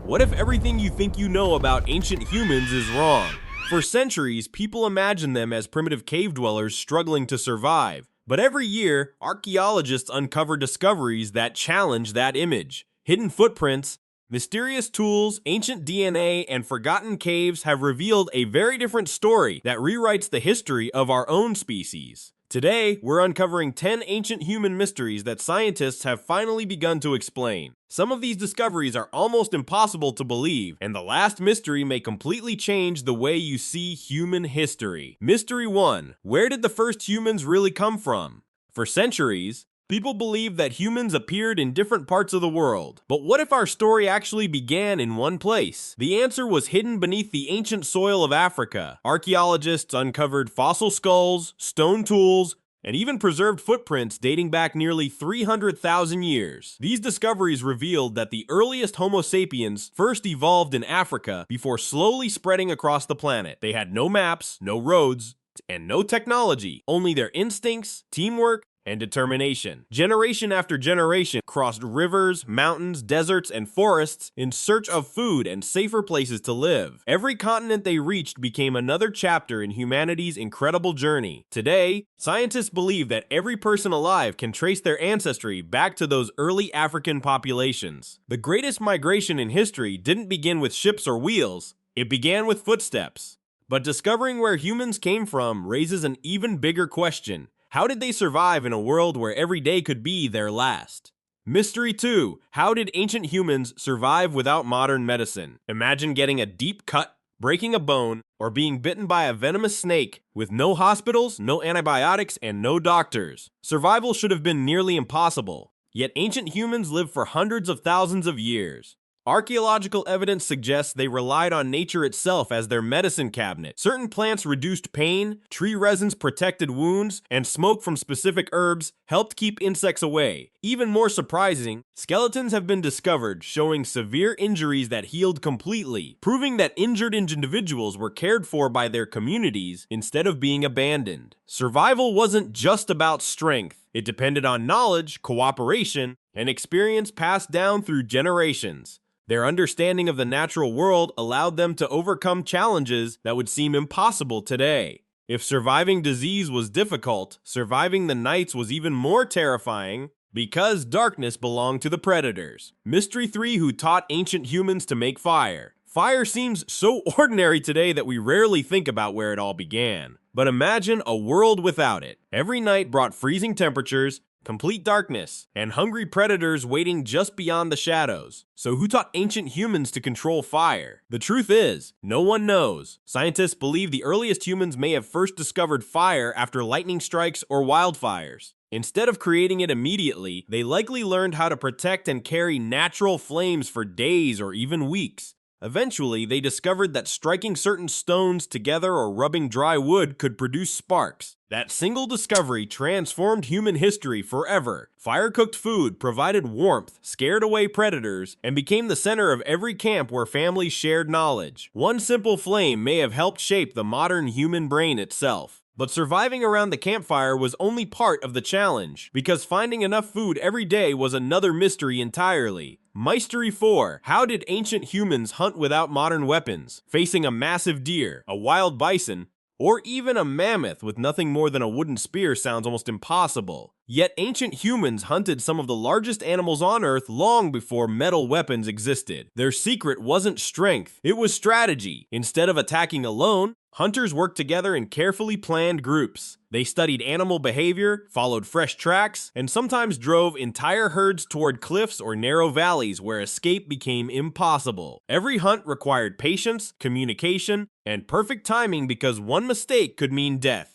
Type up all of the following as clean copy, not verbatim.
What if everything you think you know about ancient humans is wrong? For centuries, people imagined them as primitive cave dwellers struggling to survive. But every year, archaeologists uncover discoveries that challenge that image. Hidden footprints, mysterious tools, ancient DNA, and forgotten caves have revealed a very different story that rewrites the history of our own species. Today, we're uncovering 10 ancient human mysteries that scientists have finally begun to explain. Some of these discoveries are almost impossible to believe, and the last mystery may completely change the way you see human history. Mystery 1. Where did the first humans really come from? For centuries, people believed that humans appeared in different parts of the world. But what if our story actually began in one place? The answer was hidden beneath the ancient soil of Africa. Archaeologists uncovered fossil skulls, stone tools, and even preserved footprints dating back nearly 300,000 years. These discoveries revealed that the earliest Homo sapiens first evolved in Africa before slowly spreading across the planet. They had no maps, no roads, and no technology, only their instincts, teamwork, and determination. Generation after generation crossed rivers, mountains, deserts, and forests in search of food and safer places to live. Every continent they reached became another chapter in humanity's incredible journey. Today, scientists believe that every person alive can trace their ancestry back to those early African populations. The greatest migration in history didn't begin with ships or wheels, it began with footsteps. But discovering where humans came from raises an even bigger question. How did they survive in a world where every day could be their last? Mystery 2. How did ancient humans survive without modern medicine? Imagine getting a deep cut, breaking a bone, or being bitten by a venomous snake with no hospitals, no antibiotics, and no doctors. Survival should have been nearly impossible. Yet ancient humans lived for hundreds of thousands of years. Archaeological evidence suggests they relied on nature itself as their medicine cabinet. Certain plants reduced pain, tree resins protected wounds, and smoke from specific herbs helped keep insects away. Even more surprising, skeletons have been discovered showing severe injuries that healed completely, proving that injured individuals were cared for by their communities instead of being abandoned. Survival wasn't just about strength. It depended on knowledge, cooperation, and experience passed down through generations. Their understanding of the natural world allowed them to overcome challenges that would seem impossible today. If surviving disease was difficult, surviving the nights was even more terrifying because darkness belonged to the predators. Mystery 3. Who taught ancient humans to make fire? Fire seems so ordinary today that we rarely think about where it all began. But imagine a world without it. Every night brought freezing temperatures, complete darkness, and hungry predators waiting just beyond the shadows. So who taught ancient humans to control fire? The truth is, no one knows. Scientists believe the earliest humans may have first discovered fire after lightning strikes or wildfires. Instead of creating it immediately, they likely learned how to protect and carry natural flames for days or even weeks. Eventually, they discovered that striking certain stones together or rubbing dry wood could produce sparks. That single discovery transformed human history forever. Fire-cooked food provided warmth, scared away predators, and became the center of every camp where families shared knowledge. One simple flame may have helped shape the modern human brain itself. But surviving around the campfire was only part of the challenge, because finding enough food every day was another mystery entirely. Mystery 4. How did ancient humans hunt without modern weapons? Facing a massive deer, a wild bison, or even a mammoth with nothing more than a wooden spear sounds almost impossible. Yet ancient humans hunted some of the largest animals on Earth long before metal weapons existed. Their secret wasn't strength, it was strategy. Instead of attacking alone, hunters worked together in carefully planned groups. They studied animal behavior, followed fresh tracks, and sometimes drove entire herds toward cliffs or narrow valleys where escape became impossible. Every hunt required patience, communication, and perfect timing because one mistake could mean death.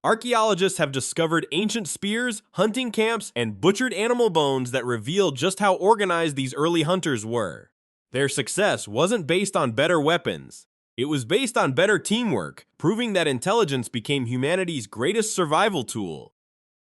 Archaeologists have discovered ancient spears, hunting camps, and butchered animal bones that reveal just how organized these early hunters were. Their success wasn't based on better weapons. It was based on better teamwork, proving that intelligence became humanity's greatest survival tool.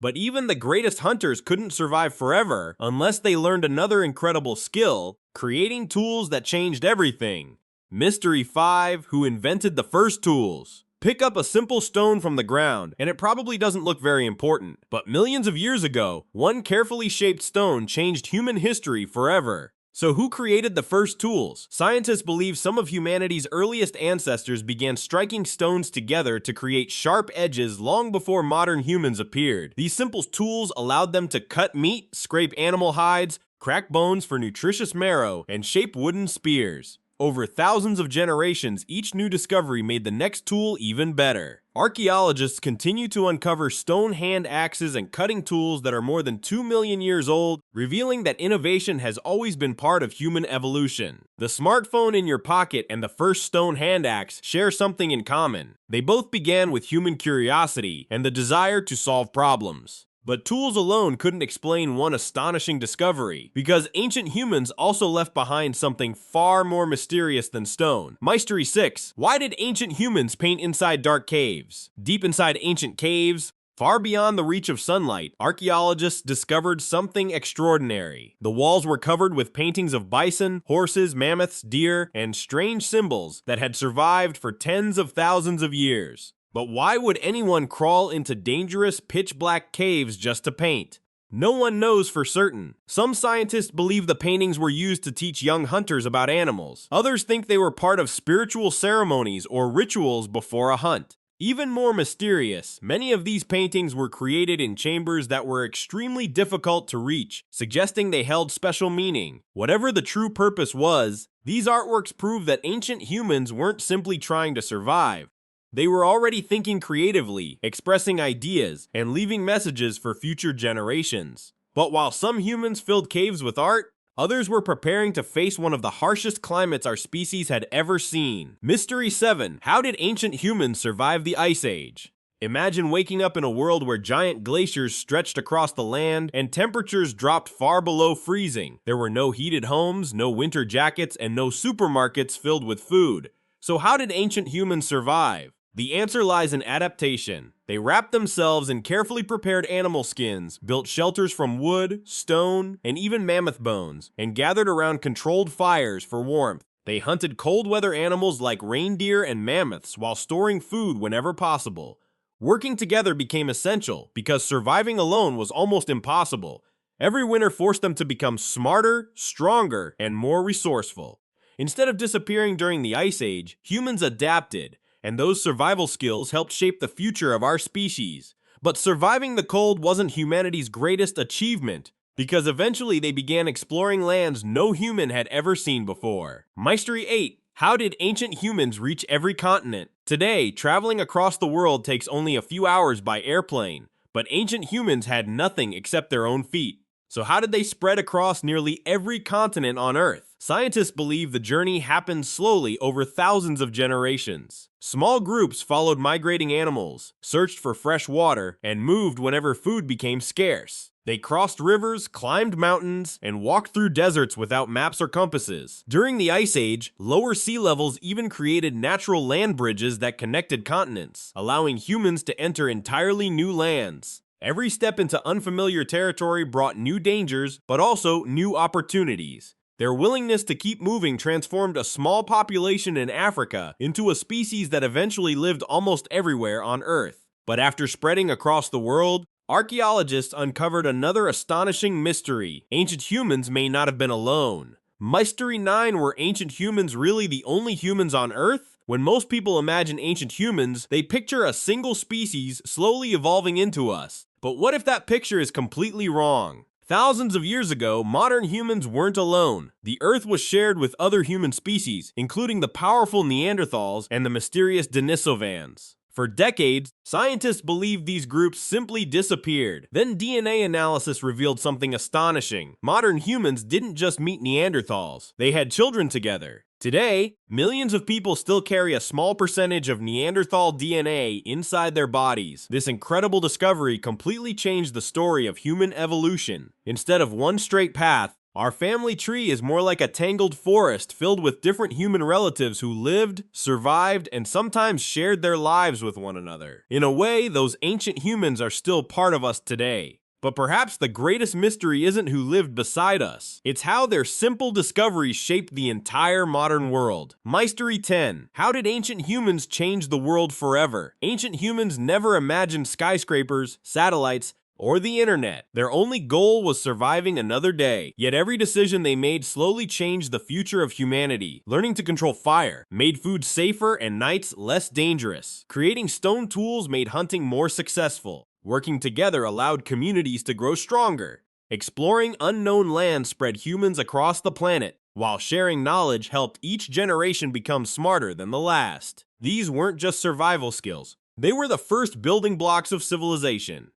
But even the greatest hunters couldn't survive forever unless they learned another incredible skill, creating tools that changed everything. Mystery 5. Who invented the first tools? Pick up a simple stone from the ground, and it probably doesn't look very important. But millions of years ago, one carefully shaped stone changed human history forever. So who created the first tools? Scientists believe some of humanity's earliest ancestors began striking stones together to create sharp edges long before modern humans appeared. These simple tools allowed them to cut meat, scrape animal hides, crack bones for nutritious marrow, and shape wooden spears. Over thousands of generations, each new discovery made the next tool even better. Archaeologists continue to uncover stone hand axes and cutting tools that are more than 2 million years old, revealing that innovation has always been part of human evolution. The smartphone in your pocket and the first stone hand axe share something in common. They both began with human curiosity and the desire to solve problems. But tools alone couldn't explain one astonishing discovery, because ancient humans also left behind something far more mysterious than stone. Mystery 6. Why did ancient humans paint inside dark caves? Deep inside ancient caves, far beyond the reach of sunlight, archaeologists discovered something extraordinary. The walls were covered with paintings of bison, horses, mammoths, deer, and strange symbols that had survived for tens of thousands of years. But why would anyone crawl into dangerous, pitch-black caves just to paint? No one knows for certain. Some scientists believe the paintings were used to teach young hunters about animals. Others think they were part of spiritual ceremonies or rituals before a hunt. Even more mysterious, many of these paintings were created in chambers that were extremely difficult to reach, suggesting they held special meaning. Whatever the true purpose was, these artworks prove that ancient humans weren't simply trying to survive. They were already thinking creatively, expressing ideas, and leaving messages for future generations. But while some humans filled caves with art, others were preparing to face one of the harshest climates our species had ever seen. Mystery 7. How did ancient humans survive the Ice Age? Imagine waking up in a world where giant glaciers stretched across the land and temperatures dropped far below freezing. There were no heated homes, no winter jackets, and no supermarkets filled with food. So how did ancient humans survive? The answer lies in adaptation. They wrapped themselves in carefully prepared animal skins, built shelters from wood, stone, and even mammoth bones, and gathered around controlled fires for warmth. They hunted cold weather animals like reindeer and mammoths while storing food whenever possible. Working together became essential because surviving alone was almost impossible. Every winter forced them to become smarter, stronger, and more resourceful. Instead of disappearing during the Ice Age, humans adapted, and those survival skills helped shape the future of our species. But surviving the cold wasn't humanity's greatest achievement, because eventually they began exploring lands no human had ever seen before. Mystery 8. How did ancient humans reach every continent? Today, traveling across the world takes only a few hours by airplane, but ancient humans had nothing except their own feet. So how did they spread across nearly every continent on Earth? Scientists believe the journey happened slowly over thousands of generations. Small groups followed migrating animals, searched for fresh water, and moved whenever food became scarce. They crossed rivers, climbed mountains, and walked through deserts without maps or compasses. During the Ice Age, lower sea levels even created natural land bridges that connected continents, allowing humans to enter entirely new lands. Every step into unfamiliar territory brought new dangers, but also new opportunities. Their willingness to keep moving transformed a small population in Africa into a species that eventually lived almost everywhere on Earth. But after spreading across the world, archaeologists uncovered another astonishing mystery. Ancient humans may not have been alone. Mystery 9. Were ancient humans really the only humans on Earth? When most people imagine ancient humans, they picture a single species slowly evolving into us. But what if that picture is completely wrong? Thousands of years ago, modern humans weren't alone. The Earth was shared with other human species, including the powerful Neanderthals and the mysterious Denisovans. For decades, scientists believed these groups simply disappeared. Then DNA analysis revealed something astonishing. Modern humans didn't just meet Neanderthals, they had children together. Today, millions of people still carry a small percentage of Neanderthal DNA inside their bodies. This incredible discovery completely changed the story of human evolution. Instead of one straight path, our family tree is more like a tangled forest filled with different human relatives who lived, survived, and sometimes shared their lives with one another. In a way, those ancient humans are still part of us today. But perhaps the greatest mystery isn't who lived beside us. It's how their simple discoveries shaped the entire modern world. Mystery 10. How did ancient humans change the world forever? Ancient humans never imagined skyscrapers, satellites, or the internet. Their only goal was surviving another day. Yet every decision they made slowly changed the future of humanity. Learning to control fire made food safer and nights less dangerous. Creating stone tools made hunting more successful. Working together allowed communities to grow stronger. Exploring unknown lands spread humans across the planet, while sharing knowledge helped each generation become smarter than the last. These weren't just survival skills. They were the first building blocks of civilization.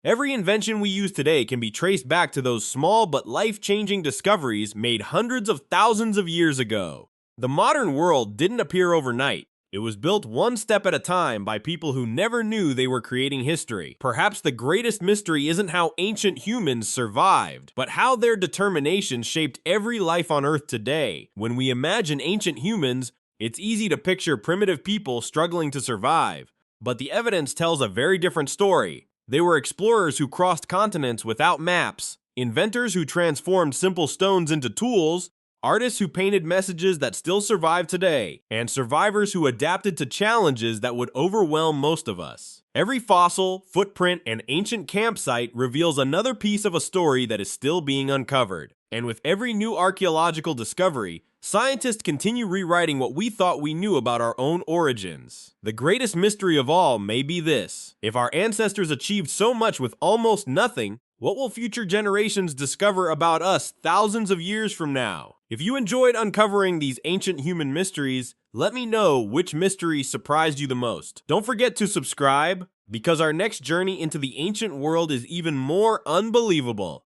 Every invention we use today can be traced back to those small but life-changing discoveries made hundreds of thousands of years ago. The modern world didn't appear overnight. It was built one step at a time by people who never knew they were creating history. Perhaps the greatest mystery isn't how ancient humans survived, but how their determination shaped every life on Earth today. When we imagine ancient humans, it's easy to picture primitive people struggling to survive. But the evidence tells a very different story. They were explorers who crossed continents without maps, inventors who transformed simple stones into tools, artists who painted messages that still survive today, and survivors who adapted to challenges that would overwhelm most of us. Every fossil, footprint, and ancient campsite reveals another piece of a story that is still being uncovered. And with every new archaeological discovery, scientists continue rewriting what we thought we knew about our own origins. The greatest mystery of all may be this: if our ancestors achieved so much with almost nothing, what will future generations discover about us thousands of years from now? If you enjoyed uncovering these ancient human mysteries, let me know which mystery surprised you the most. Don't forget to subscribe, because our next journey into the ancient world is even more unbelievable.